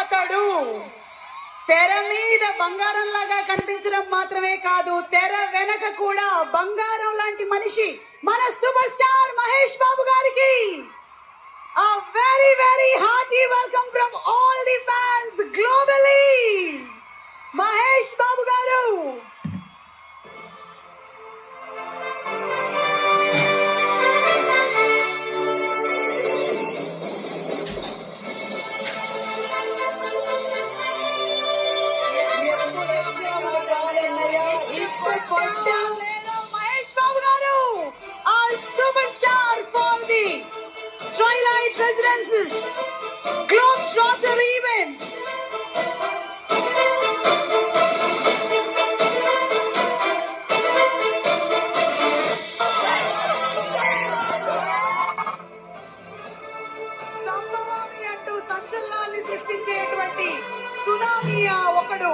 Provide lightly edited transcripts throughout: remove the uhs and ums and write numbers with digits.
అతడు తెర మీద బంగారం లాగా కనిపించడం మాత్రమే కాదు, తెర వెనక కూడా బంగారం లాంటి మనిషి మన సూపర్ స్టార్ మహేష్ బాబు గారికి a very very hearty welcome from all the fans globally. Mahesh Babu గారు మహేష్ బాబు గారు our superstar for the Twilight Residences Globetrotter event. సంభవామి అంటూ సంచలనాన్ని సృష్టించేటువంటి సునామీయా ఒకడు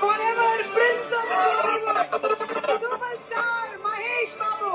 forever prince of super star Mahesh Babu.